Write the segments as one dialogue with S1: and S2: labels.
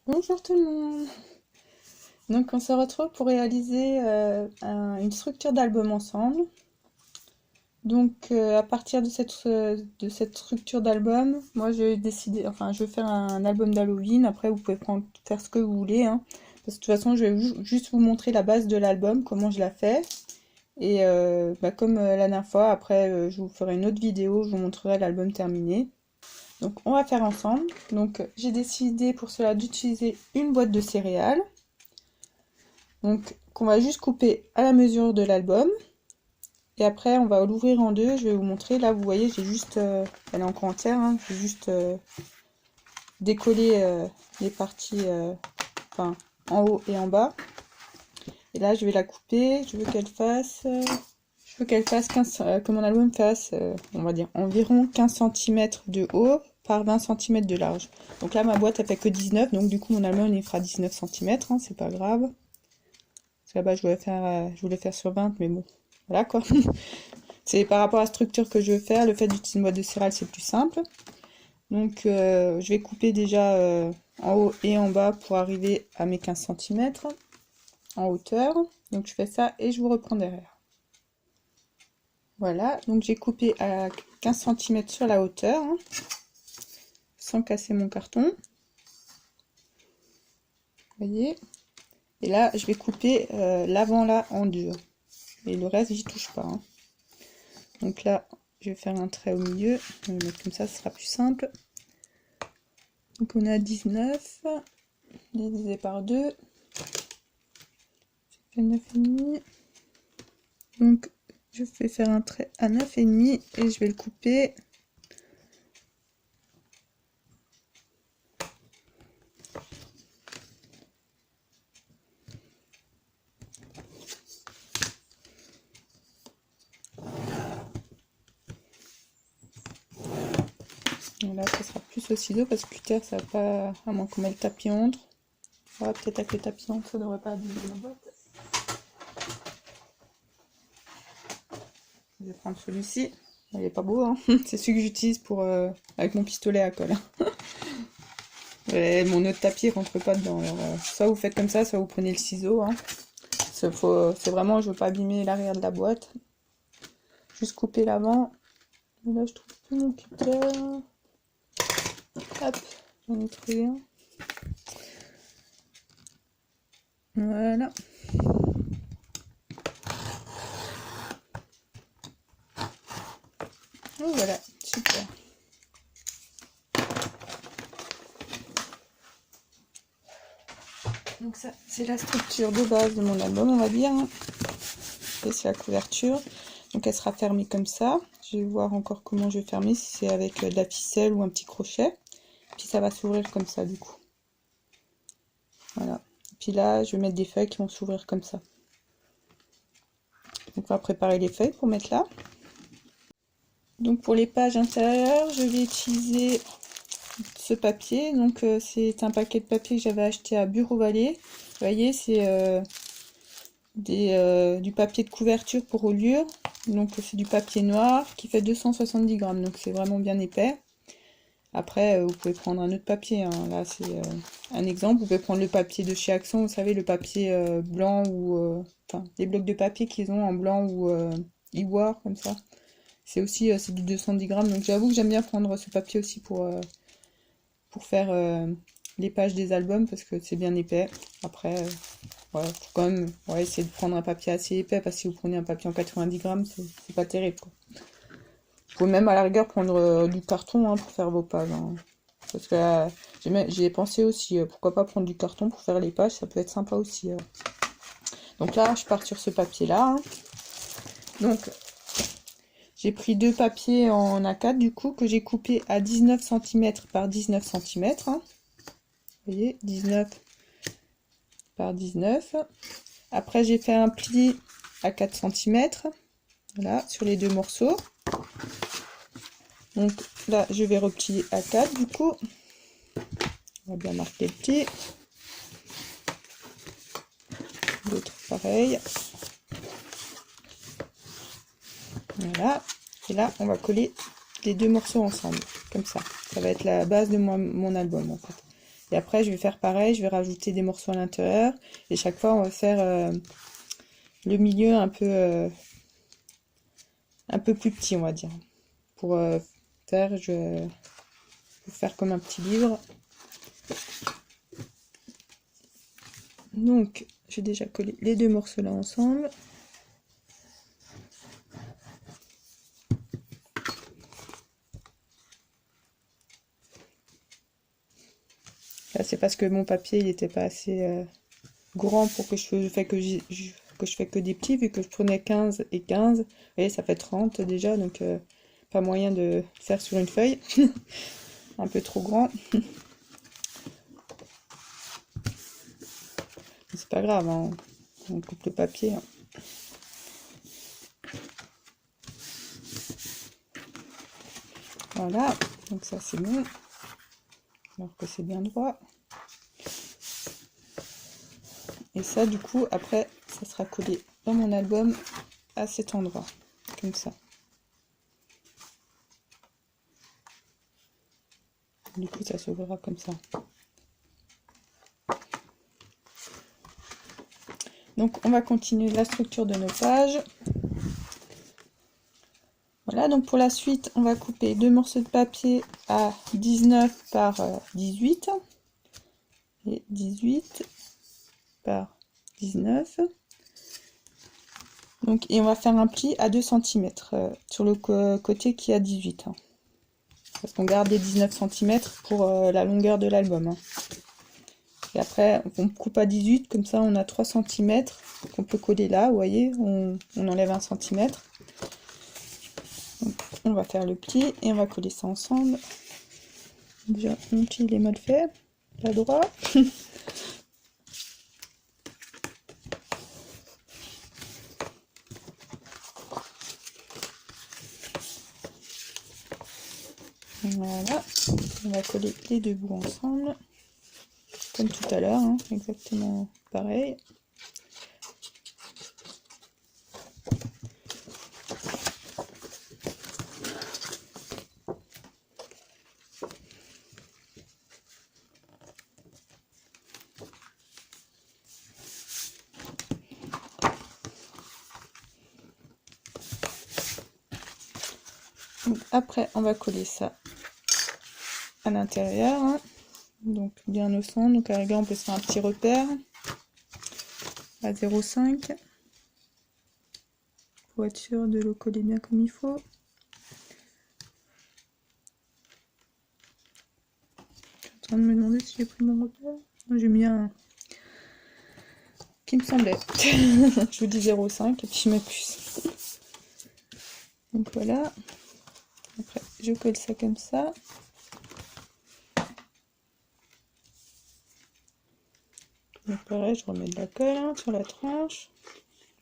S1: Bonjour tout le monde. Donc on se retrouve pour réaliser une structure d'album ensemble. Donc à partir de cette structure d'album, moi j'ai décidé, enfin je vais faire un album d'Halloween. Après vous pouvez faire ce que vous voulez, hein. Parce que de toute façon je vais juste vous montrer la base de l'album, comment je la fais. Et comme la dernière fois, après je vous ferai une autre vidéo, je vous montrerai l'album terminé. Donc on va faire ensemble. Donc j'ai décidé pour cela d'utiliser une boîte de céréales. Donc qu'on va juste couper à la mesure de l'album. Et après on va l'ouvrir en deux. Je vais vous montrer. Là vous voyez j'ai juste, elle est encore entière, hein. J'ai juste décollé les parties enfin, en haut et en bas. Et là je vais la couper. Je veux qu'elle fasse 15, que mon album fasse, on va dire, environ 15 cm de haut par 20 cm de large. Donc là, ma boîte, elle fait que 19, donc du coup, mon album, il fera 19 cm, hein, c'est pas grave. Parce que là-bas, je voulais faire sur 20, mais bon, voilà quoi. C'est par rapport à la structure que je veux faire, le fait d'utiliser une boîte de céréales, c'est plus simple. Donc, je vais couper déjà en haut et en bas pour arriver à mes 15 cm en hauteur. Donc, je fais ça et je vous reprends derrière. Voilà, donc j'ai coupé à 15 cm sur la hauteur, hein, sans casser mon carton. Vous voyez. Et là, je vais couper l'avant là en dur. Et le reste, j'y touche pas, hein. Donc là, je vais faire un trait au milieu. Je vais le mettre comme ça, ce sera plus simple. Donc on a 19 divisé par 2. Ça fait 9,5. Donc je vais faire un trait à 9,5 et je vais le couper. Et là, ça sera plus au ciseau parce que cutter, ça va pas, à moins qu'on mette le tapis entre. Ouais, peut-être avec le tapis entre, ça devrait pas abîmer la boîte. Je vais prendre celui-ci. Il est pas beau, hein. C'est celui que j'utilise pour avec mon pistolet à colle. Et mon autre tapis rentre pas dedans. Alors, soit vous faites comme ça, soit vous prenez le ciseau, hein. C'est vraiment, je veux pas abîmer l'arrière de la boîte. Juste couper l'avant. Et là, je trouve plus mon cutter. Hop, j'en ai trouvé un. Voilà. Oh, voilà, super. Donc ça, c'est la structure de base de mon album, on va dire, hein. Et c'est la couverture. Donc elle sera fermée comme ça. Je vais voir encore comment je vais fermer, si c'est avec de la ficelle ou un petit crochet. Puis ça va s'ouvrir comme ça du coup. Voilà. Puis là, je vais mettre des feuilles qui vont s'ouvrir comme ça. Donc on va préparer les feuilles pour mettre là. Donc pour les pages intérieures, je vais utiliser ce papier. Donc c'est un paquet de papier que j'avais acheté à Bureau Vallée. Vous voyez, c'est du papier de couverture pour reliure. Donc c'est du papier noir qui fait 270 grammes. Donc c'est vraiment bien épais. Après, vous pouvez prendre un autre papier, hein. Là, c'est un exemple. Vous pouvez prendre le papier de chez Action, vous savez, le papier blanc ou... Enfin, les blocs de papier qu'ils ont en blanc ou ivoire, comme ça. C'est aussi c'est du 210 grammes. Donc j'avoue que j'aime bien prendre ce papier aussi pour faire les pages des albums, parce que c'est bien épais. Après, ouais, faut quand même essayer de prendre un papier assez épais, parce que si vous prenez un papier en 90 grammes, c'est pas terrible, quoi. Vous pouvez même à la rigueur prendre du carton, hein, pour faire vos pages, hein. Parce que j'y ai pensé aussi, pourquoi pas prendre du carton pour faire les pages, ça peut être sympa aussi. Donc là, je pars sur ce papier-là, hein. Donc, j'ai pris deux papiers en A4, du coup, que j'ai coupé à 19 cm par 19 cm. Hein. Vous voyez, 19 par 19. Après, j'ai fait un pli à 4 cm, voilà, sur les deux morceaux. Donc là, je vais replier à 4 du coup. On va bien marquer le pli. L'autre pareil. Voilà. Et là, on va coller les deux morceaux ensemble, comme ça. Ça va être la base de mon album, en fait. Et après, je vais faire pareil, je vais rajouter des morceaux à l'intérieur. Et chaque fois, on va faire le milieu un peu plus petit, on va dire. Pour faire comme un petit livre. Donc, j'ai déjà collé les deux morceaux là ensemble. Là, c'est parce que mon papier, il n'était pas assez grand pour que je fais que des petits, vu que je prenais 15 et 15. Vous voyez, ça fait 30 déjà, donc pas moyen de faire sur une feuille. Un peu trop grand. C'est pas grave, hein, on coupe le papier. Hein. Voilà, donc ça c'est bon. Alors que c'est bien droit. Et ça, du coup, après, ça sera collé dans mon album à cet endroit, comme ça. Du coup, ça s'ouvrira comme ça. Donc, on va continuer la structure de nos pages. Voilà, donc pour la suite, on va couper deux morceaux de papier à 19 par 18 et 18 par 19. Donc, et on va faire un pli à 2 cm sur le côté qui a 18. Hein. Parce qu'on garde les 19 cm pour la longueur de l'album. Hein. Et après, on coupe à 18, comme ça on a 3 cm qu'on peut coller là, vous voyez, on enlève 1 cm. Donc, on va faire le pli et on va coller ça ensemble. Déjà, mon pli il est mal fait, pas droit. Voilà, on va coller les deux bouts ensemble, comme tout à l'heure, hein, exactement pareil. Donc, après, on va coller ça à l'intérieur, hein. Donc bien au centre. Donc à la rigueur, on peut se faire un petit repère à 0,5 pour être sûr de le coller bien comme il faut. Je suis en train de me demander si j'ai pris mon repère. J'ai mis un qui me semblait. Je vous dis 0,5 et puis je m'épuise. Donc voilà. Après, je colle ça comme ça. Donc pareil, je remets de la colle hein, sur la tranche.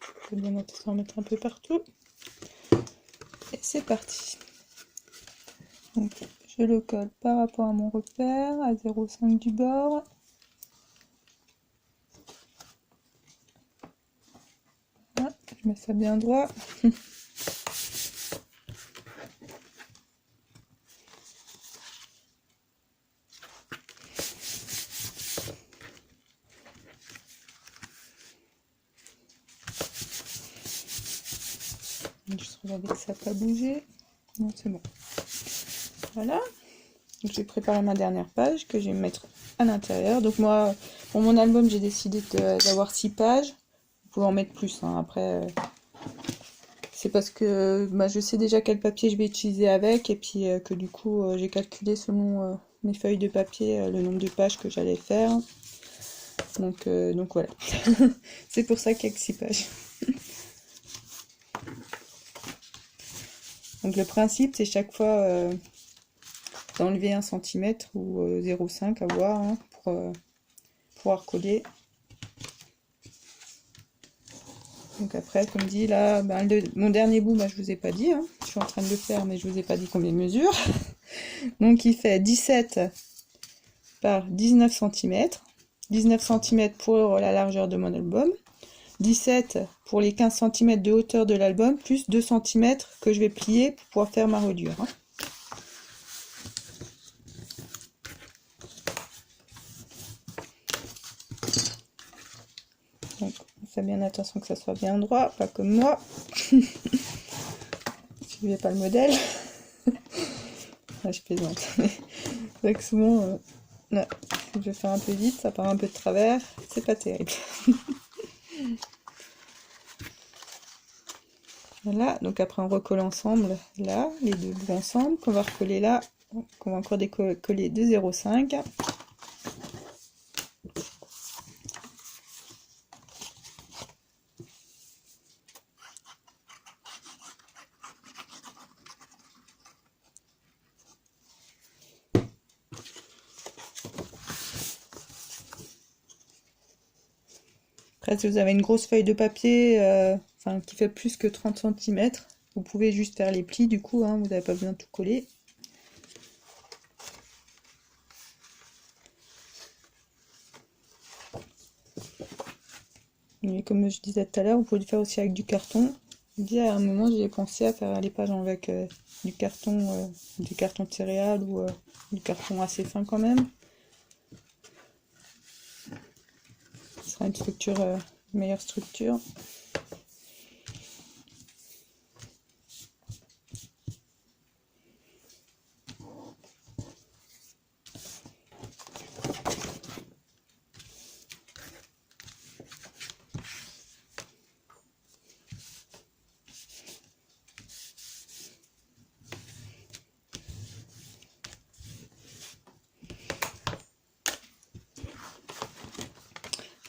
S1: Je peux bien en mettre un peu partout. Et c'est parti. Donc je le colle par rapport à mon repère, à 0,5 du bord. Voilà, je mets ça bien droit. Je regarde que ça n'a pas bougé. Non, c'est bon. Voilà. Donc j'ai préparé ma dernière page que je vais mettre à l'intérieur. Donc moi, pour mon album, j'ai décidé d'avoir 6 pages. Vous pouvez en mettre plus. Hein. Après, c'est parce que bah, je sais déjà quel papier je vais utiliser avec. Et puis que du coup, j'ai calculé selon mes feuilles de papier le nombre de pages que j'allais faire. Donc voilà. C'est pour ça qu'il y a que 6 pages. Donc le principe, c'est chaque fois d'enlever 1 cm ou 0,5 à voir hein, pour pouvoir coller. Donc après, comme dit, là, ben, mon dernier bout, ben, je vous ai pas dit. Hein, je suis en train de le faire, mais je vous ai pas dit combien il mesure. Donc il fait 17 par 19 cm. 19 cm pour la largeur de mon album. 17 pour les 15 cm de hauteur de l'album, plus 2 cm que je vais plier pour pouvoir faire ma reliure. Hein. Faites bien attention que ça soit bien droit, pas comme moi. Suivez pas le modèle. Là, je plaisante. C'est vrai que souvent, là, je vais faire un peu vite, ça part un peu de travers. C'est pas terrible. Voilà, donc après on recolle ensemble là, les deux bouts ensemble, qu'on va recoller là, qu'on va encore décoller de 0,5. Après, si vous avez une grosse feuille de papier, qui fait plus que 30 cm, vous pouvez juste faire les plis du coup, hein, vous n'avez pas besoin de tout coller. Et comme je disais tout à l'heure, vous pouvez le faire aussi avec du carton. À un moment, j'ai pensé à faire les pages avec du carton de céréales ou du carton assez fin quand même. Ce sera une structure, une meilleure structure.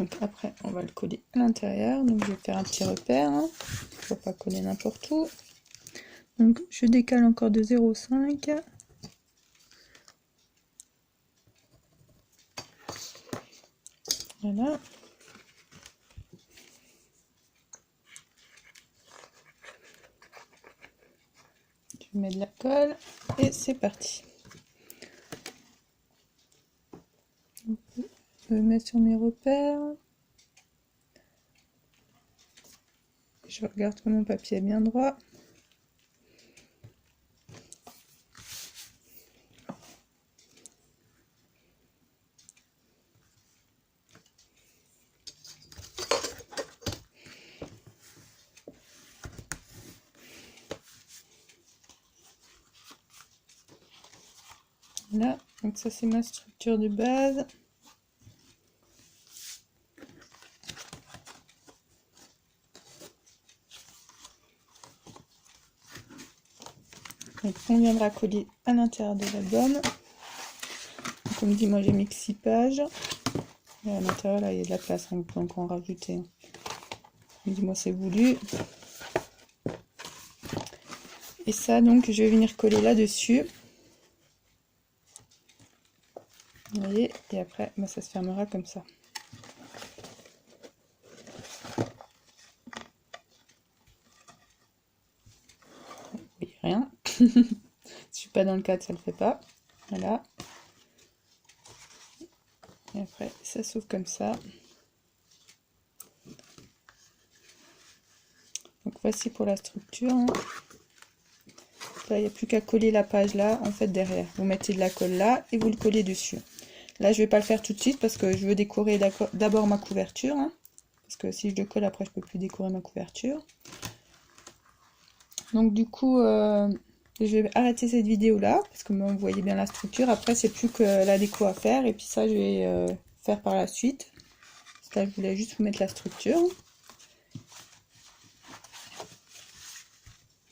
S1: Donc après, on va le coller à l'intérieur. Donc je vais faire un petit repère, hein, pour pas coller n'importe où. Donc je décale encore de 0,5. Voilà. Je mets de la colle et c'est parti. Je me mets sur mes repères. Je regarde que mon papier est bien droit. Là, donc ça c'est ma structure de base. Donc on viendra coller à l'intérieur de l'album. Comme dit, moi j'ai mis que 6 pages. Et à l'intérieur là il y a de la place, hein, vous pouvez encore en rajouter. Dis-moi c'est voulu. Et ça donc je vais venir coller là-dessus. Vous voyez, et après bah, ça se fermera comme ça. Oui, rien. Si je suis pas dans le cadre, ça le fait pas. Voilà. Et après, ça s'ouvre comme ça. Donc voici pour la structure. Là, il n'y a plus qu'à coller la page là, en fait, derrière. Vous mettez de la colle là et vous le collez dessus. Là, je vais pas le faire tout de suite parce que je veux décorer d'abord ma couverture. Hein, parce que si je le colle, après, je peux plus décorer ma couverture. Donc du coup, je vais arrêter cette vidéo là, parce que vous voyez bien la structure. Après, c'est plus que la déco à faire. Et puis ça, je vais faire par la suite. Là, je voulais juste vous mettre la structure.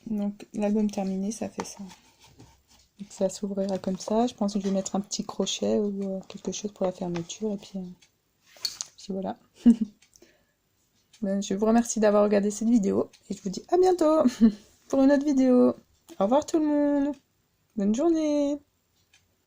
S1: Donc l'album terminé, ça fait ça. Donc, ça s'ouvrira comme ça. Je pense que je vais mettre un petit crochet ou quelque chose pour la fermeture. Et puis voilà. Je vous remercie d'avoir regardé cette vidéo. Et je vous dis à bientôt pour une autre vidéo. Au revoir tout le monde. Bonne journée.